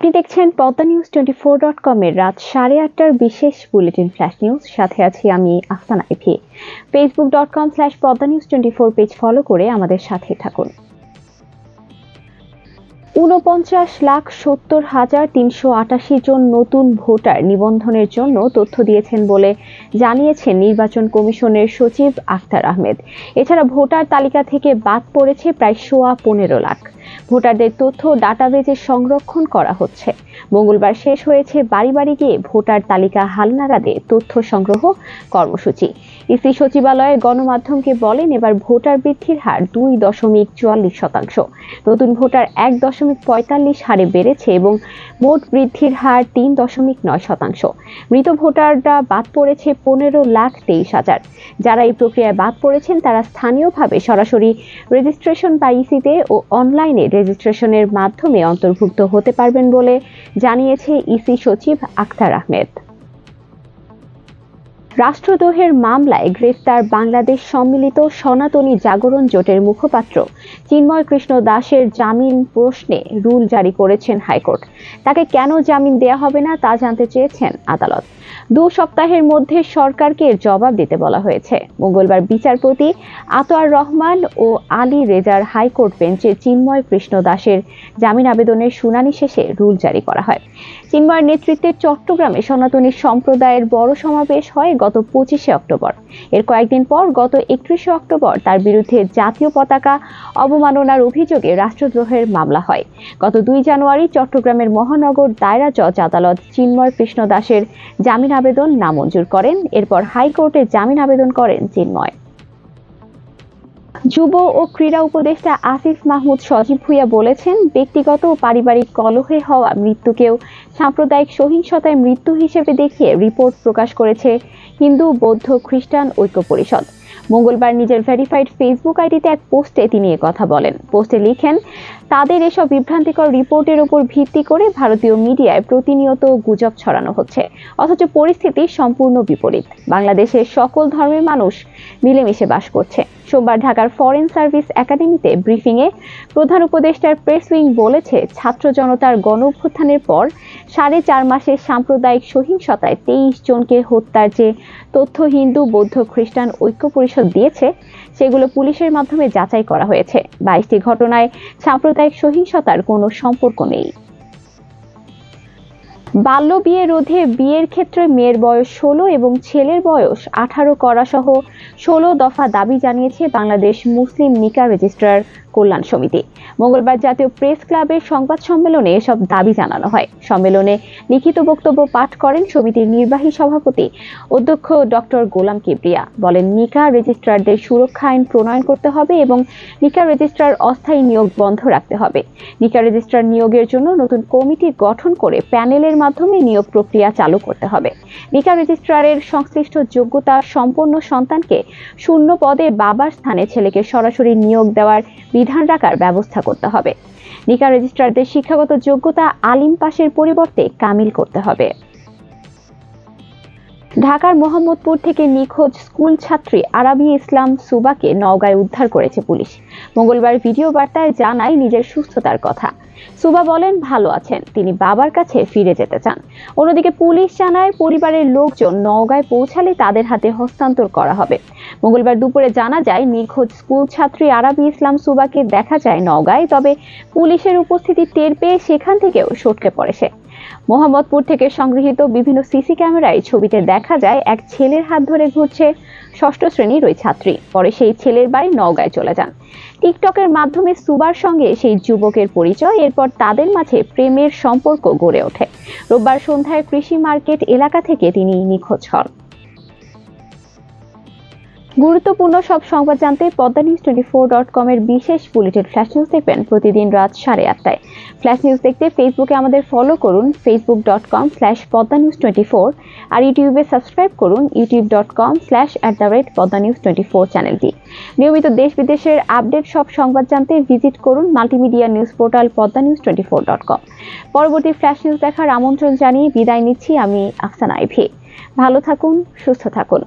আপনি দেখছেন Padma news 24.com এর রাত 8:30টার বিশেষ বুলেটিন ফ্ল্যাশ নিউজ। সাথে আছি আমি Afsana EV. facebook.com/poddanews24 page follow করে আমাদের সাথে থাকুন। ৪৯,৭০,৩৮৮ জন নতুন ভোটার নিবন্ধনের জন্য তথ্য দিয়েছেন বলে জানিয়েছেন নির্বাচন কমিশনের সচিব আখতার আহমেদ। এছাড়া ভোটার তালিকা থেকে বাদ পড়েছে প্রায় 15.5 লাখ। ভোটারদের তথ্য ডাটাবেজে সংরক্ষণ করা হচ্ছে। মঙ্গলবার শেষ হয়েছে বাড়ি বাড়ি গিয়ে ভোটার তালিকা হালনাগাদে তথ্য সংগ্রহ কর্মসূচি। ইসি সচিবালয়ের গণমাধ্যমকে বলেন, এবার ভোটার বৃদ্ধির হার 2.44%। নতুন ভোটার 1.45 হারে বেড়েছে এবং মোট বৃদ্ধির হার 3.9%। মৃত ভোটাররা বাদ পড়েছে 15,23,000। যারা এই প্রক্রিয়ায় বাদ পড়েছেন তারা স্থানীয়ভাবে সরাসরি রেজিস্ট্রেশন বা ইসিতে ও অনলাইনে রেজিস্ট্রেশনের মাধ্যমে অন্তর্ভুক্ত হতে পারবেন বলে জানিয়েছে ইসি সচিব আখতার আহমেদ। রাষ্ট্রদ্রোহের মামলায় গ্রেফতার বাংলাদেশ সম্মিলিত সনাতনী জাগরণ জোটের মুখপাত্র চিন্ময় কৃষ্ণ দাসের জামিন প্রশ্নে রুল জারি করেছেন হাইকোর্ট। তাকে কেন জামিন দেয়া হবে না তা জানতে চেয়েছেন আদালত। 2 সপ্তাহের মধ্যে সরকারকে জবাব দিতে বলা হয়েছে। মঙ্গলবার বিচারপতি আতোয়ার রহমান ও আলী রেজার হাইকোর্ট বেঞ্চে চিন্ময় কৃষ্ণ দাসের জামিন আবেদনের শুনানি শেষে রুল জারি করা হয়। চিন্ময়ের নেতৃত্বে চট্টগ্রামে সনাতনী সম্প্রদায়ের বড় সমাবেশ হয় গত 25শে অক্টোবর। এর কয়েকদিন পর গত 31শে অক্টোবর তার বিরুদ্ধে জাতীয় পতাকা অবমাননার অভিযোগে রাষ্ট্রদ্রোহের মামলা হয়। গত 2 জানুয়ারি চট্টগ্রামের মহানগর দায়রা জজ আদালত চিন্ময় কৃষ্ণ দাসের জামিন আবেদন নামঞ্জুর করেন। এরপর হাইকোর্টে জামিন আবেদন করেন চিন্ময়। যুব ও ক্রীড়া উপদেষ্টা আসিফ মাহমুদ সজীব ভুঁইয়া বলেছেন, ব্যক্তিগত ও পারিবারিক কলহে হওয়া মৃত্যুকেও সাম্প্রদায়িক সহিংসতায় মৃত্যু হিসেবে দেখিয়ে রিপোর্ট প্রকাশ করেছে হিন্দু, বৌদ্ধ, খ্রিস্টান ঐক্য পরিষদ। মঙ্গলবার নিজের ভেরিফাইড ফেসবুক আইডিতে এক পোস্টে তিনি কথা বলেন। পোস্টে লিখেন, তাদের এসব বিভ্রান্তিকর রিপোর্টের উপর ভিত্তি করে ভারতীয় মিডিয়ায় প্রতিনিয়ত গুজব ছড়ানো হচ্ছে, অথচ পরিস্থিতি সম্পূর্ণ বিপরীত। বাংলাদেশের সকল ধর্মের মানুষ মিলেমিশে বাস করছে। সোমবার ঢাকার ফরেন সার্ভিস একাডেমিতে ব্রিফিংয়ে প্রধান উপদেষ্টার প্রেস উইং বলেছে, ছাত্র জনতার গণ অভ্যুত্থানের পর 4.5 মাসের সাম্প্রদায়িক সহিংসতায় 23 জনকে হত্যার যে তথ্য হিন্দু, বৌদ্ধ, খ্রিস্টান ঐক্য পরিষদ দিয়েছে সেগুলো পুলিশের মাধ্যমে যাচাই করা হয়েছে। 22টি ঘটনায় সাম্প্রদায়িক সহিংসতার কোনো সম্পর্ক নেই। বাল্য বিয়ে রোধে বিয়ের ক্ষেত্রে মেয়ের বয়স 16 এবং ছেলের বয়স 18 করা সহ 16 দফা দাবি জানিয়েছে বাংলাদেশ মুসলিম নিকাহ রেজিস্ট্রার কল্যাণ সমিতি। মঙ্গলবার জাতীয় প্রেস ক্লাবের সংবাদ সম্মেলনে এসব দাবি জানানো হয়। সম্মেলনে লিখিত বক্তব্য পাঠ করেন সমিতির নির্বাহী সভাপতি অধ্যক্ষ ডক্টর গোলাম কিবরিয়া। বলেন, নিকাহ রেজিস্ট্রারদের সুরক্ষা আইন প্রণয়ন করতে হবে এবং নিকাহ রেজিস্ট্রার অস্থায়ী নিয়োগ বন্ধ রাখতে হবে। নিকাহ রেজিস্ট্রার নিয়োগের জন্য নতুন কমিটি গঠন করে প্যানেলের মাধ্যমে নিয়োগ প্রক্রিয়া চালু করতে হবে। নিকাহ রেজিস্ট্রারের সংশ্লিষ্ট যোগ্যতা সম্পন্ন সন্তানকে শূন্য পদে বাবার স্থানে ছেলেকে সরাসরি নিয়োগ দেওয়ার বিধান রাখার ব্যবস্থা করতে হবে। নিকাহ রেজিস্ট্রারদের শিক্ষাগত যোগ্যতা আলিম পাশের পরিবর্তে কামিল করতে হবে। ঢাকার মোহাম্মদপুর থেকে নিখোঁজ স্কুল ছাত্রী আরাবি ইসলাম সুবাকে নওগাঁয় উদ্ধার করেছে পুলিশ। মঙ্গলবার ভিডিও বার্তায় জানায় নিজের সুস্থতার কথা। সুবা বলেন, ভালো আছেন, তিনি বাবার কাছে ফিরে যেতে চান। অন্যদিকে পুলিশ জানায়, পরিবারের লোকজন নওগাঁয় পৌঁছালে তাদের হাতে হস্তান্তর করা হবে। মঙ্গলবার দুপুরে জানা যায়, নিখোঁজ স্কুল ছাত্রী আরাবি ইসলাম সুবাকে দেখা যায় নওগাঁয়, তবে পুলিশের উপস্থিতি টের পেয়ে সেখান থেকেও সটকে পড়ে সে। মোহাম্মদপুর থেকে সংগৃহীত বিভিন্ন সিসি ক্যামেরায় ছবিতে দেখা যায় এক ছেলের হাত ধরে ঘুরছে 6ষ্ঠ শ্রেণীর ওই ছাত্রী। পরে সেই ছেলের বাড়ি নওগাঁয় চলে যান। টিকটকের মাধ্যমে সুবার সঙ্গে সেই যুবকের পরিচয়, এরপর তাদের মাঝে প্রেমের সম্পর্ক গড়ে ওঠে। রোববার সন্ধ্যায় কৃষি মার্কেট এলাকা থেকে তিনি নিখোঁজ হন। গুরুত্বপূর্ণ সব সংবাদ জানতে পদ্মা নিউজ 24.com এর বিশেষ বুলেটিন ফ্ল্যাশ নিউজ দেখবেন প্রতিদিন রাত 8:30টায়। ফ্ল্যাশ নিউজ দেখতে ফেসবুকে আমাদের ফলো করুন facebook.com/poddanews24 আর ইউটিউবে সাবস্ক্রাইব করুন youtube.com/@poddanews24 চ্যানেলটি। নিয়মিত দেশ বিদেশের আপডেট সব সংবাদ জানতে ভিজিট করুন মাল্টিমিডিয়া নিউজ পোর্টাল poddanews24.com। পরবর্তী ফ্ল্যাশ নিউজ দেখার আমন্ত্রণ জানিয়ে বিদায় নিচ্ছি আমি আফসানা ইভি। ভালো থাকুন, সুস্থ থাকুন।